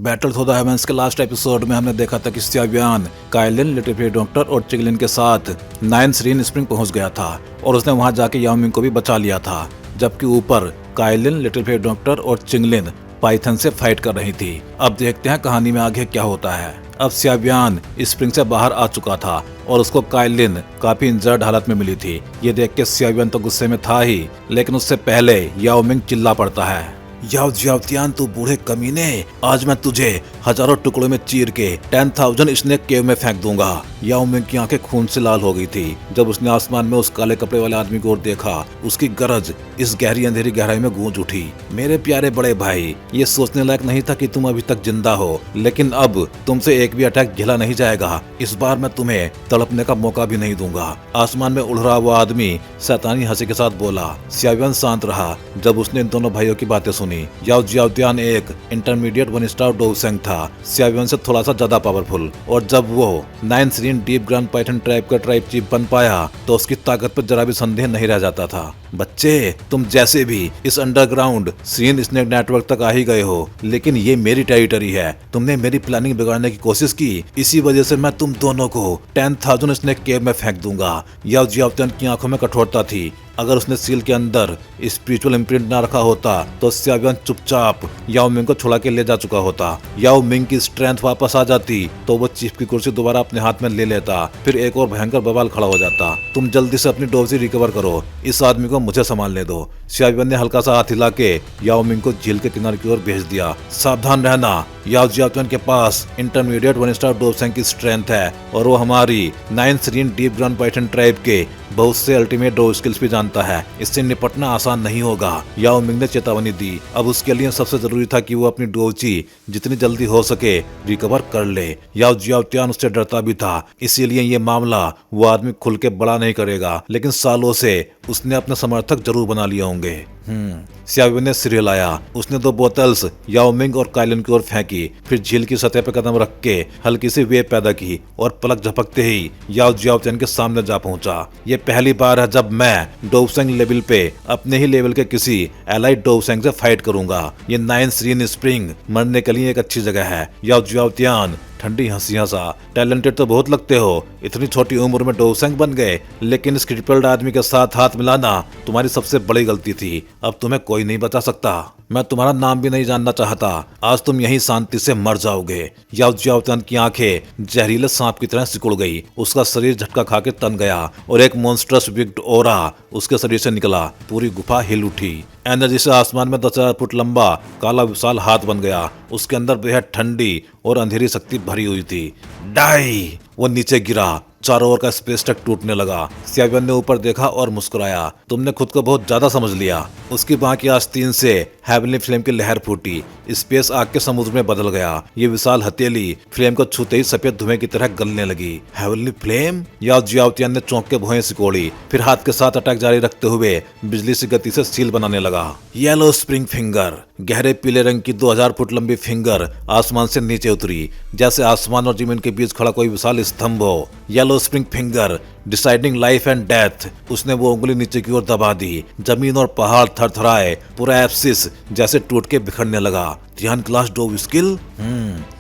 Battle through the heavens के last episode में हमने देखा था कि सियावियान काइलिन, लिटिल फेयर डॉक्टर और चिगलिन के साथ नाइन सीरीन स्प्रिंग पहुंच गया था और उसने वहां जाके याओ मिंग को भी बचा लिया था, जबकि ऊपर काइलिन, लिटिल फेयर डॉक्टर और चिगलिन पाइथन से फाइट कर रही थी। अब देखते हैं कहानी में आगे क्या होता है। अब सियावियान स्प्रिंग से बाहर आ चुका था और उसको काइलिन काफी इंजर्ड हालत में मिली थी। ये देख के सियावियान तो गुस्से में था ही, लेकिन उससे पहले याओ मिंग चिल्ला पड़ता है, याओ जियाओतियान तू बूढ़े कमीने, आज मैं तुझे हजारों टुकड़ों में चीर के 10,000 स्नेक केव में फेंक दूंगा। याओ मिंग की आंखें खून से लाल हो गई थी जब उसने आसमान में उस काले कपड़े वाले आदमी को देखा। उसकी गरज इस गहरी अंधेरी गहराई में गूंज उठी। मेरे प्यारे बड़े भाई, ये सोचने लायक नहीं था कि तुम अभी तक जिंदा हो, लेकिन अब तुमसे एक भी अटैक झेला नहीं जाएगा। इस बार मैं तुम्हें तड़पने का मौका भी नहीं दूंगा। आसमान में उड़ रहा वो आदमी शैतानी हंसी के साथ बोला। सियावियान शांत रहा जब उसने इन दोनों भाइयों की बातें सुनी। याओ जियाओतियान एक इंटरमीडिएट 1 स्टार डोउसेंग था, सियावियान से थोड़ा सा ज्यादा पावरफुल, और जब वो 9 serene deep grand python tribe का ट्राइब चीफ बन पाया तो उसकी ताकत पर जरा भी संदेह नहीं रह जाता था। बच्चे, तुम जैसे भी इस अंडरग्राउंड सीरीन स्नेक नेटवर्क तक आ ही गए हो, लेकिन ये मेरी टेरिटरी है। तुमने मेरी प्लानिंग बिगाड़ने की कोशिश की, इसी वजह से मैं तुम दोनों को 10,000 स्नेक केव में फेंक दूंगा। याओ जियाओतियान की आंखों में कठोरता थी। अगर उसने सील के अंदर स्पिरिचुअल इम्प्रिंट ना रखा होता तो सियावियान चुपचाप याओ मिंग को छुड़ा के ले जा चुका होता। याओ मिंग की स्ट्रेंथ वापस आ जाती तो वो चीफ की कुर्सी दोबारा अपने हाथ में ले लेता, फिर एक और भयंकर बवाल खड़ा हो जाता। तुम जल्दी से अपनी डोजी रिकवर करो, इस आदमी को मुझे संभालने दो। सियावियान ने हल्का सा हाथ हिला के याओ मिंग को झील के किनारे की ओर भेज दिया। सावधान रहना, याओ जियाओतियान के पास इंटरमीडिएट 1 स्टार डोसेंग की स्ट्रेंथ है और वो हमारी 9 serene deep grand python tribe के बहुत से अल्टीमेट डो स्किल्स भी जानता है। इससे निपटना आसान नहीं होगा। याओ मिंग ने चेतावनी दी। अब उसके लिए सबसे जरूरी था कि वो अपनी डोची जितनी जल्दी हो सके रिकवर कर ले। याओ जियाओतियान उससे डरता भी था, इसीलिए ये मामला वो आदमी खुल के बड़ा नहीं करेगा, लेकिन सालों से उसने अपने समर्थक जरूर बना लिए होंगे। सियावियान ने सिर हिलाया। उसने 2 बोतल्स याओ मिंग और काइलिन की ओर फेंकी, फिर झील की सतह पर कदम रख के हल्की सी वेव पैदा की और पलक झपकते ही याओ जियाओतियान के सामने जा पहुंचा। ये पहली बार है जब मैं डोउसेंग लेवल पे अपने ही लेवल के किसी एलाइड डोउसेंग से फाइट करूंगा। ये 9 सीरीन स्प्रिंग मरने के लिए एक अच्छी जगह है। याओ जियाओतियान ठंडी हंसी हंसा। टैलेंटेड तो बहुत लगते हो, इतनी छोटी उम्र में डोउसेंग बन गए, लेकिन इस क्रिपल्ड आदमी के साथ हाथ मिलाना तुम्हारी सबसे बड़ी गलती थी। अब तुम्हें कोई नहीं बचा सकता। मैं तुम्हारा नाम भी नहीं जानना चाहता। आज तुम यहीं शांति से मर जाओगे। याओ जियाओतियान की आंखें जहरीले सांप की तरह सिकुड़ गई। उसका शरीर झटका खा के तन गया और एक मॉन्स्ट्रस विग्ड ओरा उसके शरीर से निकला। पूरी गुफा हिल उठी। एनर्जी से आसमान में 10,000 फुट लंबा काला विशाल हाथ बन गया। उसके अंदर बेहद ठंडी और अंधेरी शक्ति भरी हुई थी। डाई! वो नीचे गिरा। चारों ओर का स्पेस टक टूटने लगा। सियावियान ने ऊपर देखा और मुस्कुराया। तुमने खुद को बहुत ज्यादा समझ लिया। उसकी बांह की आस्तीन से हेवनली फ्लेम की लहर फूटी। स्पेस आग के समुद्र में बदल गया। ये विशाल हथेली फ्लेम को छूते ही सफेद धुएं की तरह गलने लगी। Heavenly flame? याओ जियाओतियान ने चौंक के भुएं सिकोड़ी, फिर हाथ के साथ अटैक जारी रखते हुए बिजली सी गति से सील बनाने लगा। Yellow spring finger. गहरे पीले रंग की 2000 फुट लंबी फिंगर आसमान से नीचे उतरी, जैसे आसमान और जमीन के बीच खड़ा कोई विशाल स्तंभ हो। Yellow spring finger deciding life and death. उसने वो उंगली नीचे की ओर दबा दी। जमीन और पहाड़ थरथराए। पूरा एप्सिस जैसे टूट के बिखरने लगा। ध्यान क्लास डोव स्किल?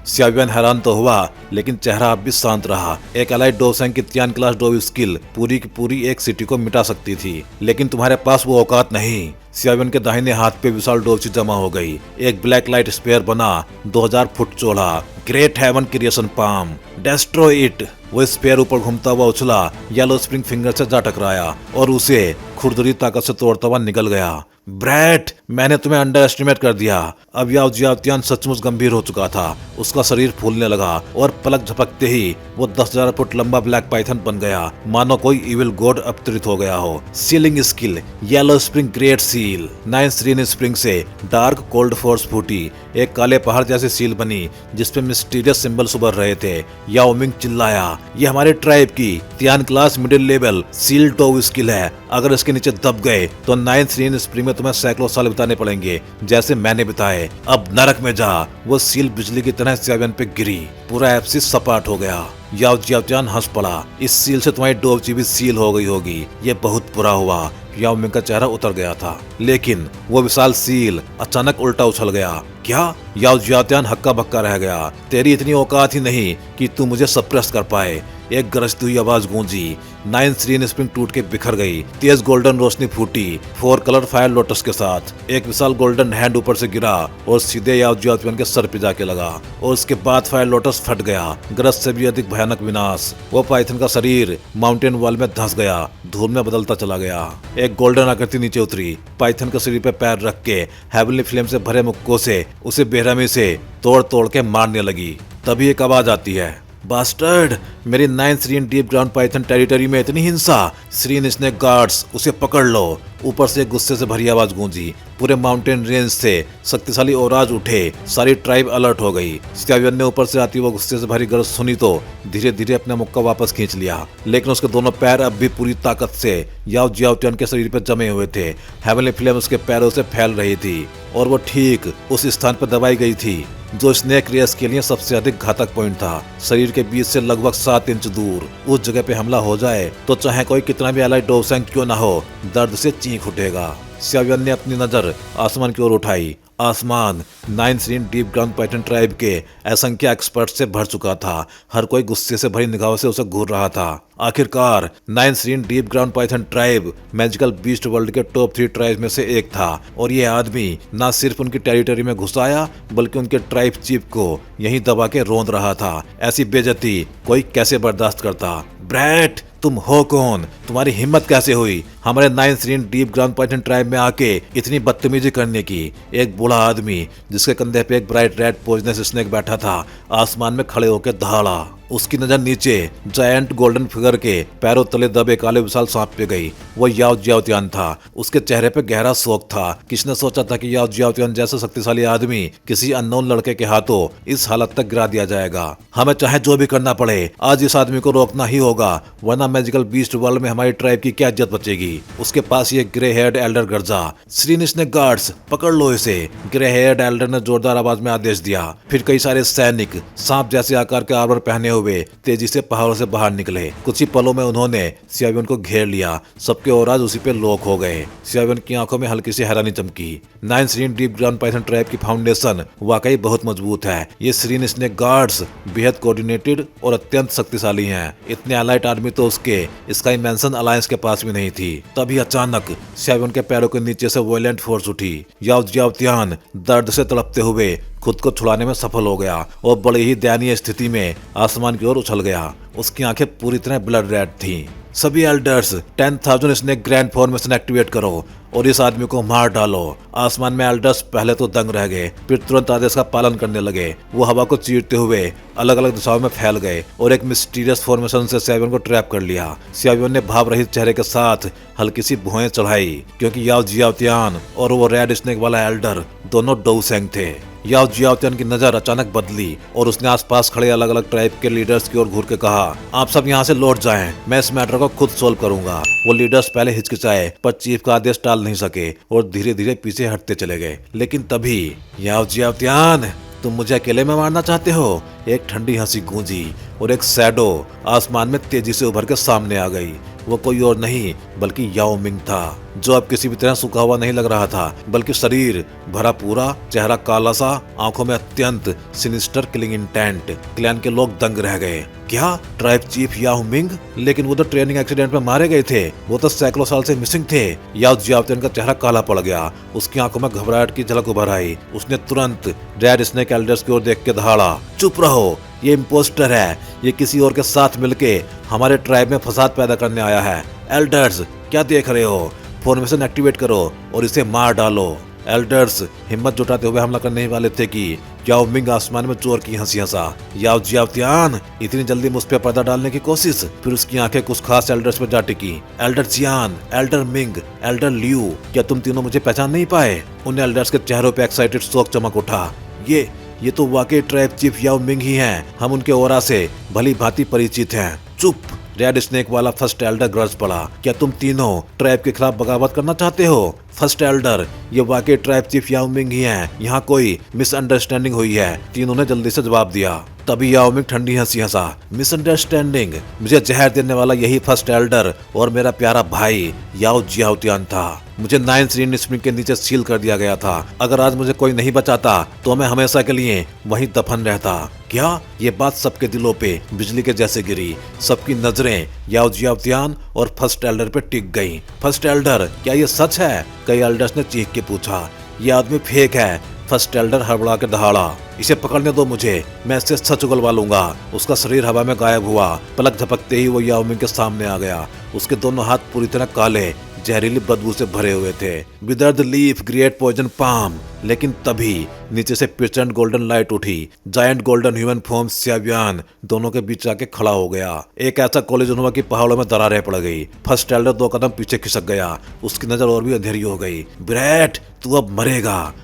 सियावियान हैरान तो हुआ, लेकिन चेहरा अब भी शांत रहा। एक एलाइड डोउसेंग की ध्यान क्लास डोव स्किल पूरी की पूरी एक सिटी को मिटा सकती थी, लेकिन तुम्हारे पास वो औकात नहीं। सियावियान के दाहिने हाथ पे विशाल डोची जमा हो गई। एक ब्लैक लाइट स्पेयर बना, 2000 फुट चौड़ा। Great heaven creation palm. Destroy it. वो स्पेयर ऊपर घूमता हुआ उछला, येलो स्प्रिंग फिंगर से जा टकराया और उसे खुरदरी ताकत से तोड़ता हुआ निकल गया। ब्रैट, मैंने तुम्हें अंडर एस्टिमेट कर दिया। अब याओ जियाओतियान सचमुच गंभीर हो चुका था। उसका शरीर फूलने लगा और पलक झपकते ही वो 10,000 फुट लंबा ब्लैक पाइथन बन गया, मानो कोई इविल गॉड अवतरित हो गया हो। Sealing skill yellow spring great seal. 9 serene spring से डार्क कोल्ड फोर्स फूटी। एक काले पहाड़ जैसी सील बनी जिसपे मिस्टीरियस सिंबल्स उभर रहे थे। याओ मिंग चिल्लाया, ये हमारे ट्राइब की Tian class middle level seal dove skill है। अगर इसके नीचे दब गए तो 9 सीरीन स्प्रिंग में तुम्हें सैकड़ों साल बिताने पड़ेंगे, जैसे मैंने बिताए। अब नरक में जा। वो सील बिजली की तरह सियावियान पे गिरी। पूरा एप्सिस सपाट हो गया। याओ जियाओतियान हंस पड़ा। इस सील से तुम्हारी डोची भी सील हो गई होगी। ये बहुत बुरा हुआ। याओ मिंग का चेहरा उतर गया था, लेकिन वो विशाल सील अचानक उल्टा उछल गया क्या? याओ जियात्यान हक्का बक्का रह गया। तेरी इतनी औकात ही नहीं कि तू मुझे सप्रेस कर पाए। एक गरजती हुई आवाज गूंजी। 9 सीरीन स्प्रिंग टूट के बिखर गई। तेज गोल्डन रोशनी फूटी 4 कलर फायर लोटस के साथ। एक विशाल गोल्डन हैंड ऊपर से गिरा और सीधे याओ जियात्यान के सर पे जाके लगा और उसके बाद फायर लोटस फट गया। गरज से भी अधिक भयानक विनाश। वो पाइथन का शरीर माउंटेन वॉल में धंस गया, धूल में बदलता चला गया। एक गोल्डन आकृति नीचे उतरी। पाइथन के शरीर पे पैर रख के हेवनली फ्लेम से भरे मुक्कों से उसे बेरहमी से तोड़ तोड़ के मारने लगी। तभी एक आवाज आती है, बास्टर्ड, मेरी 9 serene deep ground python territory में इतनी हिंसा। सीरीन स्नेक गार्ड्स, उसे पकड़ लो। ऊपर से गुस्से से भरी आवाज गूंजी। पूरे माउंटेन रेंज से शक्तिशाली ओराज उठे। सारी ट्राइब अलर्ट हो गई। स्टावियन ने ऊपर से आती वो गुस्से से भरी गरज सुनी तो धीरे धीरे अपना मुक्का वापस खींच लिया, लेकिन उसके दोनों पैर अब भी पूरी ताकत से याओ जियात्यान के शरीर पर जमे हुए थे। हेवनली फ्लेम उसके पैरों से फैल रही थी और वो ठीक उस स्थान पर दबाई गई थी जो स्नेक रेस के लिए सबसे अधिक घातक पॉइंट था। शरीर के बीच से लगभग 7 इंच दूर उस जगह पे हमला हो जाए तो चाहे कोई कितना भी एलाइड डोसेंग क्यों ना हो, दर्द से चीख उठेगा। स्टावियन ने अपनी नजर आसमान की ओर उठाई। आसमान 9 serene deep ground python tribe के असंख्य एक्सपर्ट से भर चुका था। हर कोई गुस्से से भरी निगाहों से उसे घूर रहा था। आखिरकार 9 serene deep ground python tribe magical beast world के टॉप 3 ट्राइब में से एक था और ये आदमी न सिर्फ उनकी टेरिटरी में घुस आया बल्कि उनके ट्राइब चीफ को यहीं दबा के रौंद रहा था। ऐसी बेइज्जती कोई कैसे बर्दाश्त करता? ब्रैट, तुम हो कौन? तुम्हारी हिम्मत कैसे हुई हमारे 9 serene deep ground python tribe में आके इतनी बदतमीजी करने की? एक बूढ़ा आदमी जिसके कंधे पे एक ब्राइट रेड पॉइजनस स्नेक बैठा था आसमान में खड़े होकर दहाड़ा। उसकी नजर नीचे जायंट गोल्डन फिगर के पैरों तले दबे काले विशाल सांप पे गई। वो याओ जियात्यान था। उसके चेहरे पे गहरा शोक था। किसने सोचा था कि याओ जियात्यान जैसा शक्तिशाली आदमी किसी अननोन लड़के के हाथों इस हालत तक गिरा दिया जाएगा। हमें चाहे जो भी करना पड़े आज इस आदमी को रोकना ही होगा, वरना मैजिकल बीस्ट वर्ल्ड में हमारी ट्राइब की क्या इज्जत बचेगी। उसके पास ये ग्रे हेयर्ड एल्डर गर्जा। सीरीन स्नेक गार्ड्स, पकड़ लो इसे। ग्रे हेयर्ड एल्डर ने जोरदार आवाज में आदेश दिया। फिर कई सारे सैनिक सांप जैसे आकार के आर्मर पहने हुए तेजी से पहाड़ों से बाहर निकले। कुछ ही पलों में उन्होंने स्टावियन को घेर लिया। सबके औराज उसी पे लॉक हो गए। स्टावियन की आंखों में हल्की सी हैरानी चमकी। 9 serene deep ground python tribe की फाउंडेशन वाकई बहुत मजबूत है। ये सीरीन स्नेक गार्ड्स बेहद कोऑर्डिनेटेड और अत्यंत शक्तिशाली हैं। इतने एलाइट आर्मी तो उसके स्काई मैंसन अलायंस के पास भी नहीं थी। तभी अचानक स्टावियन के पैरों के नीचे से वायलेंट फोर्स उठी। याओ जियात्यान दर्द से तड़पते हुए खुद को छुड़ाने में सफल हो गया और बड़ी ही दयनीय स्थिति में आसमान की ओर उछल गया। उसकी आंखें पूरी तरह ब्लड रेड थीं। सभी elders 10,000 snake grand formation activate करो और इस आदमी को मार डालो। आसमान में एल्डर्स पहले तो दंग रह गए, फिर तुरंत आदेश का पालन करने लगे। वो हवा को चीरते हुए अलग अलग दिशाओं में फैल गए और एक मिस्टीरियस फॉर्मेशन से स्टावियन को ट्रैप कर लिया। स्टावियन ने भाव रहित चेहरे के साथ हल्की सी भुएं चढ़ाई क्योंकि याओ जियात्यान और वो रेड स्नेक वाला एल्डर दोनों डोसेंग थे। याओ जियात्यान की नजर अचानक बदली और उसने आसपास खड़े अलग अलग ट्राइब के लीडर्स की ओर घूर के कहा, आप सब यहाँ से लौट जाएं, मैं इस मैटर को खुद सोल्व करूंगा। वो लीडर्स पहले हिचकिचाए पर चीफ का आदेश टाल नहीं सके और धीरे धीरे पीछे हटते चले गए। लेकिन तभी याओ जियात्यान, तुम मुझे अकेले में मारना चाहते हो? एक ठंडी हंसी गूंजी और एक शैडो आसमान में तेजी से उभर के सामने आ गई। वो कोई और नहीं बल्कि याओ मिंग था, जो अब किसी भी तरह सूखा हुआ नहीं लग रहा था बल्कि शरीर भरा पूरा, चेहरा काला सा, आंखों में अत्यंत सिनिस्टर किलिंग इंटेंट। क्लैन के लोग दंग रह गए। क्या? Tribe chief Yao Ming? लेकिन वो तो ट्रेनिंग एक्सीडेंट में मारे गए थे। वो तो सैकड़ों साल से मिसिंग थे। याओ जियात्यान का चेहरा काला पड़ गया। उसकी आंखों में घबराहट की झलक उभर आई। उसने तुरंत रेड स्नेक एल्डर्स की ओर देख के दहाड़ा, चुप रहो, ये इम्पोस्टर है। ये किसी और के साथ मिलके हमारे ट्राइब में फसाद पैदा करने आया है। एल्डर्स, क्या देख रहे हो? फॉर्मेशन एक्टिवेट करो और इसे मार डालो। एल्डर्स हिम्मत जुटाते हुए हमला करने ही वाले थे कि याओ मिंग आसमान में चोर की हंसी हंसा। याओ जियात्यान, इतनी जल्दी मुझ पे पर्दा डालने की कोशिश? फिर उसकी आंखें कुछ खास एल्डर्स पर जा टिकी। एल्डर जियान, एल्डर मिंग, एल्डर लियू, क्या तुम तीनों मुझे पहचान नहीं पाए? उन एल्डर्स के चेहरों पे एक्साइटेड शोक चमक उठा। ये तो वाकई ट्राइब चीफ याओ मिंग ही हैं। हम उनके ओरा से भली भांति परिचित हैं। चुप! रेड स्नेक वाला फर्स्ट एल्डर गरज पड़ा। क्या तुम तीनों ट्राइब के खिलाफ बगावत करना चाहते हो? फर्स्ट एल्डर, ये वाकई ट्राइब चीफ याओ मिंग ही हैं, यहाँ कोई मिसअंडरस्टैंडिंग हुई है। तीनों ने जल्दी से जवाब दिया। तभी याओ मिंग ठंडी हंसी हंसा। मिसअंडरस्टैंडिंग? मुझे जहर देने वाला यही फर्स्ट एल्डर और मेरा प्यारा भाई याओ जियाओतियान था। मुझे 9 श्रीन स्प्रिंग के नीचे सील कर दिया गया था। अगर आज मुझे कोई नहीं बचाता तो मैं हमेशा के लिए वहीं दफन रहता। क्या? ये बात सबके दिलों पे बिजली के जैसे गिरी। सबकी नजरें याओ जियाओतियान और फर्स्ट एल्डर पे टिक गईं। फर्स्ट एल्डर, क्या ये सच है? कई एल्डर्स ने चीख के पूछा। ये आदमी फेक है। फर्स्ट एल्डर हड़बड़ा के दहाड़ा। इसे पकड़ने दो मुझे, मैं इससे सच उगलवा लूंगा। उसका शरीर हवा में गायब हुआ। पलक झपकते ही वो याओ मिंग के सामने आ गया। उसके दोनों हाथ पूरी तरह काले, जहरीली बदबू से भरे हुए थे। Withered leaf, great poison palm. लेकिन तभी नीचे से प्रचंड गोल्डन लाइट उठी। जायंट गोल्डन ह्यूमन फॉर्म सियावियान दोनों के बीच आके खड़ा हो गया। एक ऐसा कॉलिजन हुआ कि पहाड़ों में दरारें पड़ गई। फर्स्ट एल्डर 2 कदम पीछे खिसक गया। उसकी नजर और भी अंधेरी हो गई। ब्रैट, तू अब मरेगा।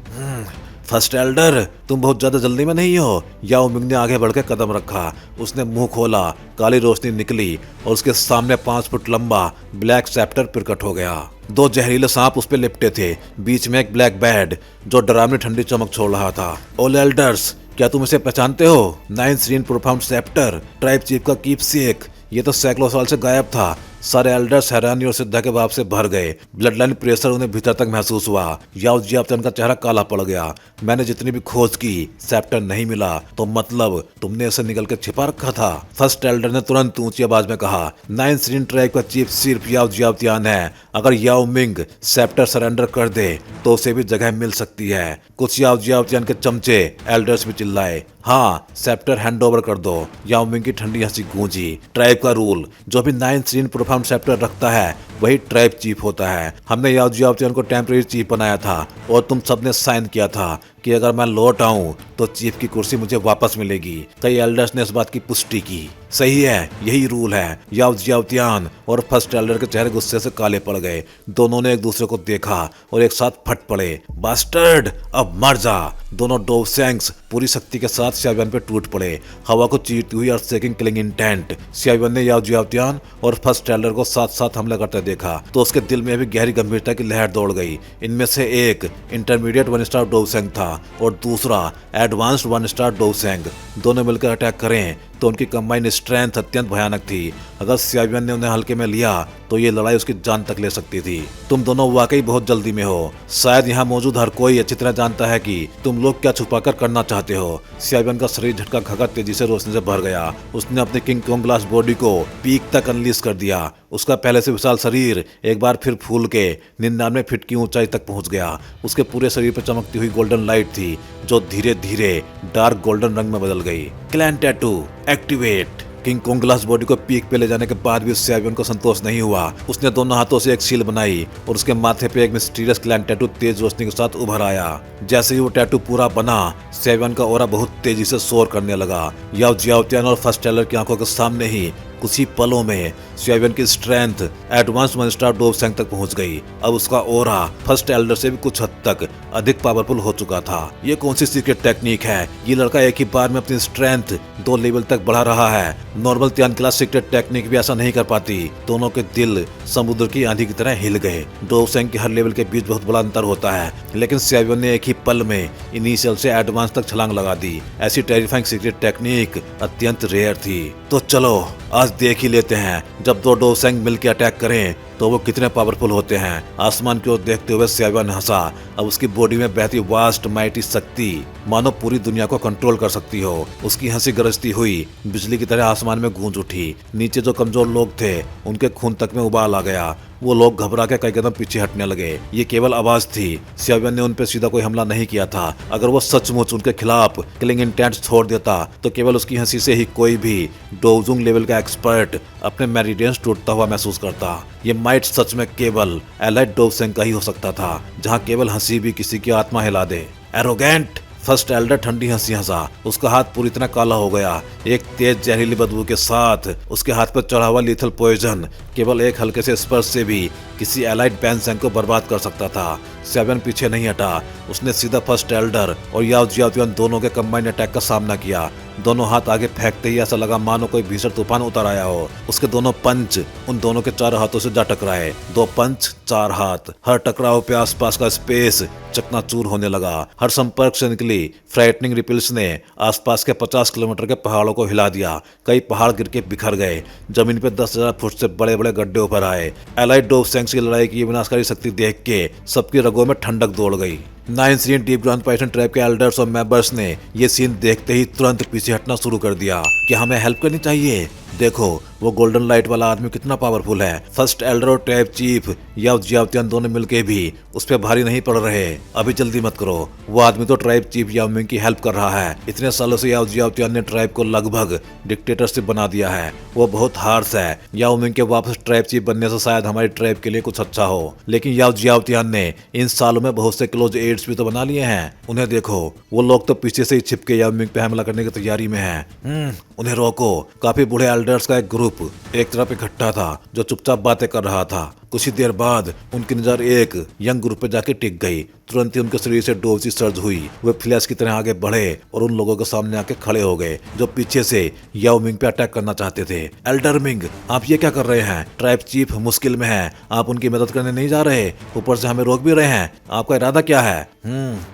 फर्स्ट एल्डर, तुम बहुत ज्यादा जल्दी में नहीं हो? याओ मिंग ने आगे बढ़कर कदम रखा। उसने मुंह खोला, काली रोशनी निकली और उसके सामने 5 फुट लंबा ब्लैक सेप्टर प्रकट हो गया। 2 जहरीले सांप उस पे लिपटे थे। बीच में एक ब्लैक बैड जो डरावनी ठंडी चमक छोड़ रहा था। ऑल एल्डर्स, क्या तुम इसे पहचानते हो? 9 श्रीन प्रोफाउंड सेप्टर, ट्राइब चीफ का कीपसेक। ये तो सैकड़ों साल से गायब था। सारे एल्डर्स हैरानी और श्रद्धा के भाव से भर गए। ब्लड लाइन प्रेशर उन्हें भीतर तक महसूस हुआ। याओ जियाओतियान का चेहरा काला पड़ गया। मैंने जितनी भी खोज की, सेप्टर नहीं मिला। तो मतलब तुमने इसे निकल के छिपा रखा था? फर्स्ट एल्डर ने तुरंत ऊंची आवाज में कहा। 9 श्रीन ट्राइब का चीफ सिर्फ याओ जियाओतियान है। अगर याओ मिंग सेप्टर सरेंडर कर दे तो उसे भी जगह मिल सकती है। कुछ याओ जियाओतियान के चमचे एल्डर्स भी चिल्लाए, हाँ, सेप्टर हैंड ओवर कर दो। याओ मिंग की ठंडी हंसी गूंजी। ट्राइब का रूल, जो भी 9 श्रीन प्रोफाउंड सेप्टर रखता है वही ट्राइब चीफ होता है। हमने याओ जियाओतियान को टेम्परेरी चीफ बनाया था और तुम सबने साइन किया था कि अगर मैं लौट आऊं तो चीफ की कुर्सी मुझे वापस मिलेगी। कई एल्डर्स ने इस बात की पुष्टि की। सही है, यही रूल है। याओ जियाओतियान और फर्स्ट एल्डर के चेहरे गुस्से से काले पड़ गए। दोनों ने एक दूसरे को देखा और एक साथ फट पड़े। बास्टर्ड, अब मर जा। दोनों डोवसेंग्स पूरी शक्ति के साथ सियावियान पे टूट पड़े। हवा को चीरती हुई अर्थ शेकिंग किलिंग इंटेंट। सियावियान ने याओ जियाओतियान और फर्स्ट एल्डर को साथ साथ हमला करते देखा तो उसके दिल में भी गहरी गंभीरता की लहर दौड़ गई। इनमें से एक इंटरमीडिएट 1 स्टार डोवसेंग था और दूसरा एडवांस्ड 1 स्टार डोवसेंग। दोनों मिलकर अटैक करें तो उनकी कंबाइंड स्ट्रेंथ अत्यंत भयानक थी। अगर सियावियान ने उन्हें हल्के में लिया तो ये लड़ाई उसकी जान तक ले सकती थी। तुम दोनों वाकई बहुत जल्दी में हो। शायद यहाँ मौजूद हर कोई अच्छी तरह जानता है कि तुम लोग क्या छुपाकर करना चाहते हो। सियावियान का शरीर झटका खाकर तेजी से रोशनी से भर गया। उसने अपनी किंग कोंग ग्लास बॉडी को पीक तक अनलीश कर दिया। उसका पहले से विशाल शरीर एक बार फिर फूल के 99 फीट की ऊंचाई तक पहुंच गया। उसके पूरे शरीर पर चमकती हुई गोल्डन लाइट थी जो धीरे धीरे डार्क गोल्डन रंग में बदल गई। Clan tattoo activate. King Kong glass body को पीक पे ले जाने के बाद भी सियावियान को संतोष नहीं हुआ। उसने दोनों हाथों से एक शील बनाई और उसके माथे पे एक मिस्टीरियस क्लैन टैटू तेज रोशनी के साथ उभर आया। जैसे ही वो टैटू पूरा बना, सियावियान का ऑरा बहुत तेजी से शोर करने लगा। याओ जियाओतियान और फर्स्ट एल्डर की आंखों के सामने ही कुछ ही पलों में सियावियान की स्ट्रेंथ एडवांस 1 स्टार डोवसेंग तक पहुंच गई। अब उसका ओरा फर्स्ट एल्डर से भी कुछ हद तक अधिक पावरफुल हो चुका था। ये कौन सी सीक्रेट टेक्निक है? ये लड़का एक ही बार में अपनी स्ट्रेंथ 2 लेवल तक बढ़ा रहा है। नॉर्मल त्यान क्लास सीक्रेट टेक्निक भी ऐसा नहीं कर पाती। दोनों के दिल समुद्र की आंधी की तरह हिल गए। डोवसेंग के हर लेवल के बीच बहुत बड़ा अंतर होता है, लेकिन सियावियान ने एक ही पल में इनिशियल से एडवांस तक छलांग लगा दी। ऐसी टेरिफाइंग सीक्रेट टेक्निक अत्यंत रेयर थी। तो चलो आज देख ही लेते हैं, जब 2 डोवसेंग मिलकर अटैक करें तो वो कितने पावरफुल होते हैं। आसमान की ओर देखते हुए सियावियान हंसा। अब उसकी बॉडी में बहती वास्ट माइटी शक्ति मानो पूरी दुनिया को कंट्रोल कर सकती हो। उसकी हंसी गरजती हुई बिजली की तरह आसमान में गूंज उठी। नीचे जो कमजोर लोग थे उनके खून तक में उबाल आ गया। वो लोग घबरा के कई कदम पीछे हटने लगे। ये केवल आवाज थी। सियावियान ने उन पर सीधा कोई हमला नहीं किया था। अगर वो सचमुच उनके खिलाफ किलिंग इंटेंट छोड़ देता तो केवल उसकी हंसी से ही कोई भी डोवजुंग लेवल का एक्सपर्ट अपने मेरिडियंस टूटता हुआ महसूस करता। ये माइट सच में केवल एलाइट डोवसेंग का ही हो सकता था, जहाँ केवल हंसी भी किसी की आत्मा हिला दे। एरोगेंट। फर्स्ट एल्डर ठंडी हंसी हंसा। उसका हाथ पूरी तरह काला हो गया। एक तेज जहरीली बदबू के साथ उसके हाथ पर चढ़ा हुआ लीथल पॉइजन केवल एक हल्के से स्पर्श से भी किसी एलाइड बैनसेंग को बर्बाद कर सकता था। सियावियान पीछे नहीं हटा। उसने सीधा फर्स्ट एल्डर और याओ जियाओतियान दोनों के कंबाइंड अटैक का सामना किया। दोनों हाथ आगे फेंकते ही ऐसा लगा मानो कोई भीषण तूफान उतर आया हो। उसके दोनों पंच उन दोनों के 4 हाथों से जा टकराए। 2 पंच 4 हाथ, हर टकराव पे आसपास का स्पेस चकनाचूर होने लगा। हर संपर्क से निकली फ्राइटनिंग रिपल्स ने आसपास के 50 किलोमीटर के पहाड़ों को हिला दिया। कई पहाड़ गिर के बिखर गए। जमीन पे 10,000 फुट से बड़े बड़े गड्ढे उभर आए। एलाइड डोवसेंग्स की लड़ाई की विनाशकारी शक्ति देख के सबकी रगों में ठंडक दौड़ गई। 9 serene deep ground python tribe के एल्डर्स और मेंबर्स ने ये सीन देखते ही तुरंत पीछे हटना शुरू कर दिया कि हमें हेल्प करनी चाहिए। देखो वो गोल्डन लाइट वाला आदमी कितना पावरफुल है। फर्स्ट एल्डर और ट्राइब चीफ याओ जियाओतियान दोनों मिलके भी उस पर भारी नहीं पड़ रहे। अभी जल्दी मत करो, वो आदमी तो ट्राइब चीफ याओ मिंग की हेल्प कर रहा है। इतने सालों से याओ जियाओतियान ने ट्राइब को लगभग डिक्टेटरशिप बना दिया है। वो बहुत हार्श है। याओ मिंग के वापस ट्राइब चीफ बनने से शायद हमारी ट्राइब के लिए कुछ अच्छा हो। लेकिन याओ जियाओतियान ने इन सालों में बहुत से क्लोज एड्स भी तो बना लिए हैं। उन्हें देखो, वो लोग तो पीछे से ही छिपके याओ मिंग पे हमला करने की तैयारी में हैं। उन्हें रोको। काफी बूढ़े एल्डर्स का एक ग्रुप एक तरफ इकट्ठा था जो चुपचाप बातें कर रहा था। कुछ ही देर बाद उनकी नजर एक यंग ग्रुप पे जाके टिक गई। तुरंत ही उनके शरीर से डोज सी सर्ज हुई। वे फ्लैश की तरह आगे बढ़े और उन लोगों के सामने आके खड़े हो गए जो पीछे से याओ मिंग पे अटैक करना चाहते थे। एल्डर मिंग, आप ये क्या कर रहे हैं? ट्राइब चीफ मुश्किल में है, आप उनकी मदद करने नहीं जा रहे, ऊपर से हमें रोक भी रहे हैं। आपका इरादा क्या है?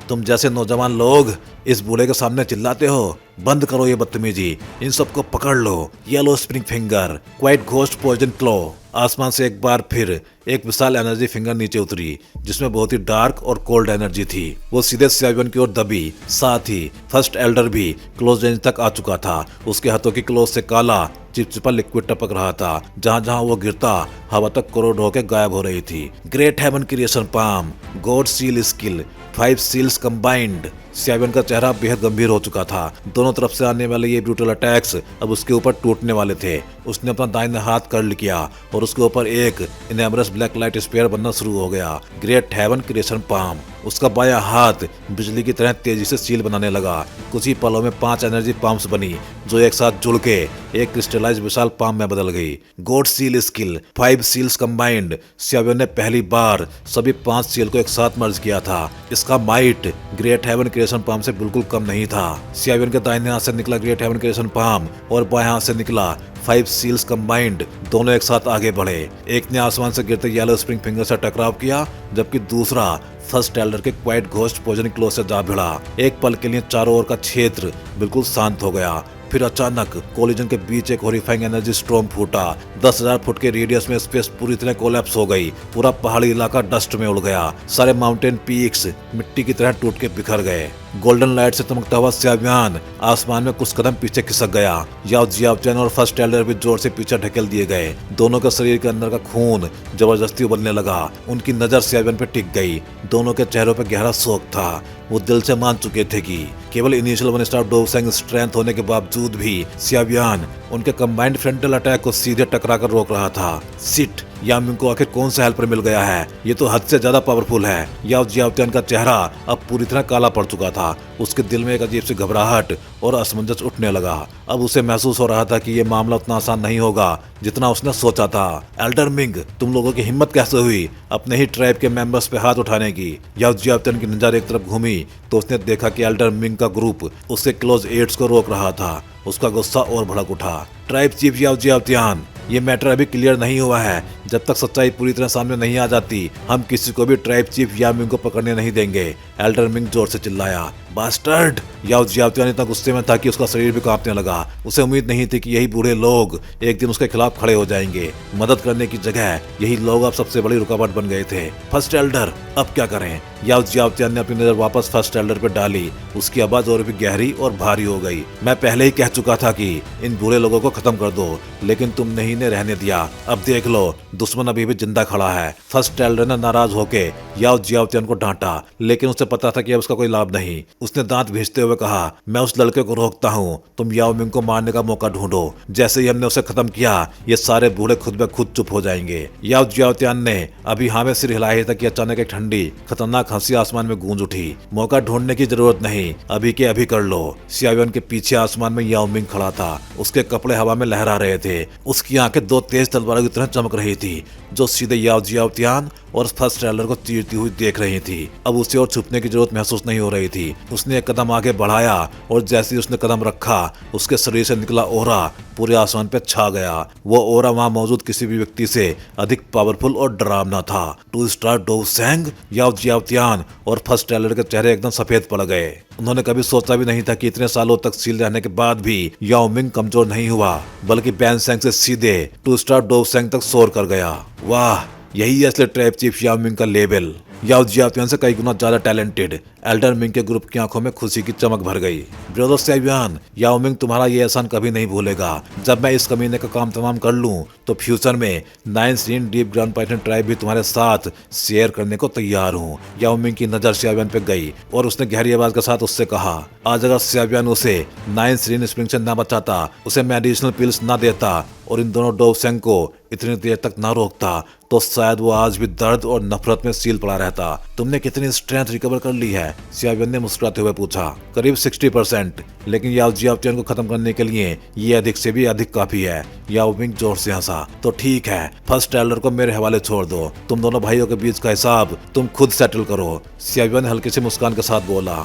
तुम जैसे नौजवान लोग इस बूढ़े के सामने चिल्लाते हो। बंद करो ये बदतमीजी। इन सबको पकड़ लो। Yellow spring finger, quiet ghost poison claw. आसमान से एक बार फिर एक विशाल एनर्जी फिंगर नीचे उतरी जिसमें बहुत ही डार्क और कोल्ड एनर्जी थी। वो सीधे सियावियन की ओर दबी। साथ ही फर्स्ट एल्डर भी क्लोज रेंज तक आ चुका था। उसके हाथों की क्लोज से काला चिपचिपा लिक्विड टपक रहा था। जहां जहां वो गिरता हवा तक कोरोड होकर गायब हो रही थी। Great heaven creation palm, god seal skill, 5 seals combined. सियावियन का चेहरा बेहद गंभीर हो चुका था। दोनों तरफ से आने वाले ये ब्रूटल अटैक्स अब उसके ऊपर टूटने वाले थे। उसने अपना दाहिना हाथ कर्ल किया और उसके ऊपर एक इनएमरस ब्लैक लाइट स्पेयर बनना शुरू हो गया। Great heaven creation palm. उसका बायां हाथ बिजली की तरह तेजी से सील बनाने लगा। कुछ ही पलों में 5 एनर्जी पाम्स बनी जो एक साथ जुड़ के एक क्रिस्टलाइज विशाल पाम में बदल गई। God seal skill, 5 seals combined. सियावियन ने पहली बार सभी 5 सील को एक साथ मर्ज किया था। इसका might great heaven creation palm से बिल्कुल कम नहीं था। सियावियन के दाहिने हाथ से निकला ग्रेट हेवन क्रिएशन पाम और बाएं हाथ से निकला 5 सील्स कंबाइंड। दोनों एक साथ आगे बढ़े। एक ने आसमान से गिरते येलो स्प्रिंग फिंगर से टकराव किया जबकि दूसरा फर्स्ट एल्डर के क्वाइट घोस्ट पॉइजन क्लो से जा भिड़ा। एक पल के लिए चारों ओर का क्षेत्र बिल्कुल शांत हो गया। फिर अचानक कोलिजन के बीच एक हॉरिफाइंग एनर्जी स्टॉर्म फूटा। 10,000 फुट के रेडियस में स्पेस पूरी तरह कोलैप्स हो गई। पूरा पहाड़ी इलाका डस्ट में उड़ गया। सारे माउंटेन पीक्स मिट्टी की तरह टूट के बिखर गए। गोल्डन लाइट से चमकता हुआ सियावियन आसमान में कुछ कदम पीछे खिसक गया। याओ जियाओतियान और फर्स्ट एल्डर भी जोर से पीछे ढकेल दिए गए। दोनों के शरीर के अंदर का खून जबरदस्ती उबलने लगा। उनकी नजर सियावियन पे टिक गई। दोनों के चेहरों पे गहरा शोक था। वो दिल से मान चुके थे कि केवल इनिशियल 1 स्टार डोवसेंग स्ट्रेंथ होने के बावजूद भी सियावियन उनके कंबाइंड फ्रंटल अटैक को सीधे टकरा कर रोक रहा था। सिट, याओ मिंग को आखिर कौन सा हेल्पर मिल गया है? ये तो हद से ज्यादा पावरफुल है। याओ जियाओतियान का चेहरा अब पूरी तरह काला पड़ चुका था। उसके दिल में एक अजीब सी घबराहट और असमंजस उठने लगा। अब उसे महसूस हो रहा था कि ये मामला उतना आसान नहीं होगा जितना उसने सोचा था। एल्डर मिंग, तुम लोगों की हिम्मत कैसे हुई अपने ही ट्राइब के मेंबर्स पे हाथ उठाने की? याओ जियाओतियान की नजर एक तरफ घूमी तो उसने देखा कि एल्डर मिंग का ग्रुप उसके क्लोज एड्स को रोक रहा था। उसका गुस्सा और भड़क उठा। ट्राइब चीफ याओ जियाओतियान, ये मैटर अभी क्लियर नहीं हुआ है। जब तक सच्चाई पूरी तरह सामने नहीं आ जाती हम किसी को भी ट्राइब चीफ याओ मिंग को पकड़ने नहीं देंगे। एल्डर मिंग जोर से चिल्लाया। बास्टर्ड! याओ जियाओतियान इतना गुस्से में था कि उसका शरीर भी कांपने लगा। उसे उम्मीद नहीं थी कि यही बूढ़े लोग एक दिन उसके खिलाफ खड़े हो जाएंगे। मदद करने की जगह यही लोग अब सबसे बड़ी रुकावट बन गए थे। फर्स्ट एल्डर, अब क्या करें? याओ जियाओतियान ने अपनी नजर वापस फर्स्ट एल्डर पर डाली। उसकी आवाज और भी गहरी और भारी हो गई। मैं पहले ही कह चुका था कि इन बूढ़े लोगों को खत्म कर दो, लेकिन तुमने ही इन्हें रहने दिया। अब देख लो, दुश्मन अभी भी जिंदा खड़ा है। फर्स्ट एल्डर ने नाराज होके याओ जियाओतियान को डांटा, लेकिन उसे पता था कि अब उसका कोई लाभ नहीं। उसने दांत भींचते हुए कहा, मैं उस लड़के को रोकता हूँ, तुम याओ मिंग को मारने का मौका ढूंढो। जैसे ही हमने उसे खत्म किया ये सारे बूढ़े खुद ब खुद चुप हो जाएंगे। याओ जियाओतियान ने अभी हाँ में सिर हिलाया था कि अचानक एक ठंडी खतरनाक हंसी आसमान में गूंज उठी। मौका ढूंढने की जरूरत नहीं, अभी के अभी कर लो। सियावियन के पीछे आसमान में याओ मिंग खड़ा था। उसके कपड़े हवा में लहरा रहे थे। उसकी आंखें 2 तेज तलवारों की तरह चमक रही थी। जो सीधे याओ जियाओतियान और फर्स्ट ट्रेलर को चीरती हुई देख रही थी। अब उसे और छुपने की जरूरत महसूस नहीं हो रही थी। उसने एक कदम आगे बढ़ाया और जैसे ही उसने कदम रखा उसके शरीर से निकला ओरा पूरे आसमान पे छा गया। वो ओरा वहां मौजूद किसी भी व्यक्ति से अधिक पावरफुल और डरावना था। 2 स्टार डोवसेंग, याओ जियाओतियान और फर्स्ट ट्रेलर के चेहरे एकदम सफेद पड़ गए। उन्होंने कभी सोचा भी नहीं था कि इतने सालों तक सील रहने के बाद भी याओ मिंग कमजोर नहीं हुआ, बल्कि बैनसेंग से सीधे 2 स्टार डोवसेंग तक सोर कर गया। वाह, यही है असली ट्राइब चीफ याओ मिंग का लेवल। याओ जियाओतियान से कई गुना ज्यादा टैलेंटेड एल्डर मिंग के ग्रुप की आंखों में खुशी की चमक भर गई। ब्रदर सेवियान, याओ मिंग तुम्हारा ये एहसान कभी नहीं भूलेगा। जब मैं इस कमीने का काम तमाम कर लूं तो फ्यूचर में 9 serene deep grand python tribe भी तुम्हारे साथ शेयर करने को तैयार हूँ। याओ मिंग की नजर सेवियान पे गई और उसने गहरी आवाज के साथ उससे कहा, आज अगर सेवियान उसे 9 सीन स्प्रिंग से न बचाता, उसे मेडिसिनल पिल्स न देता और इन दोनों डोवसेंग को इतनी देर तक न रोकता, तो शायद वो आज भी दर्द और नफरत में सील पड़ा रहता। तुमने कितनी स्ट्रेंथ रिकवर कर ली है? सियावियन ने मुस्कुराते हुए पूछा। करीब 60%, लेकिन याओ जियाओतियान को खत्म करने के लिए ये अधिक से भी अधिक काफी है। याओ मिंग जोर से हंसा। तो ठीक है, फर्स्ट ट्रेलर को मेरे हवाले छोड़ दो। तुम दोनों भाइयों के बीच का हिसाब तुम खुद सेटल करो। सियावियन हल्की सी मुस्कान के साथ बोला।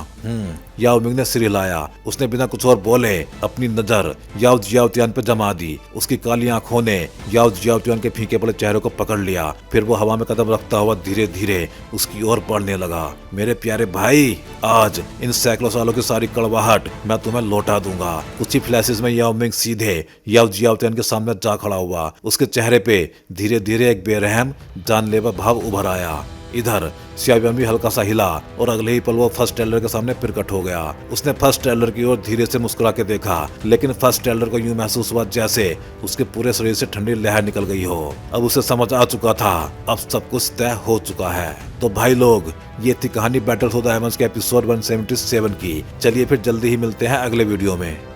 याओ मिंग ने सिर हिलाया। उसने बिना कुछ और बोले अपनी नजर याओ जियाओतियान पे जमा दी। उसकी काली आंखों ने याओ जियाओतियान के फीके पड़े चेहरे को पकड़ लिया। फिर वो हवा में कदम रखता हुआ धीरे धीरे उसकी ओर बढ़ने लगा। मेरे प्यारे भाई, आज इन सैकड़ों सालों की सारी कड़वाहट मैं तुम्हें लौटा दूंगा। कुछ ही फ्लैशेस में याओ मिंग सीधे याओ जियाओतियान के सामने जा खड़ा हुआ। उसके चेहरे पे धीरे धीरे एक बेरहम जानलेवा भाव उभर आया। इधर सियावियन भी हल्का सा हिला और अगले ही पल वो फर्स्ट ट्रेलर के सामने प्रकट हो गया। उसने फर्स्ट ट्रेलर की ओर धीरे से मुस्कुरा के देखा, लेकिन फर्स्ट ट्रेलर को यूं महसूस हुआ जैसे उसके पूरे शरीर से ठंडी लहर निकल गई हो। अब उसे समझ आ चुका था, अब सब कुछ तय हो चुका है। तो भाई लोग, ये थी कहानी बैटल फॉर द हेवंस के एपिसोड 177 की। चलिए फिर जल्दी ही मिलते हैं अगले वीडियो में।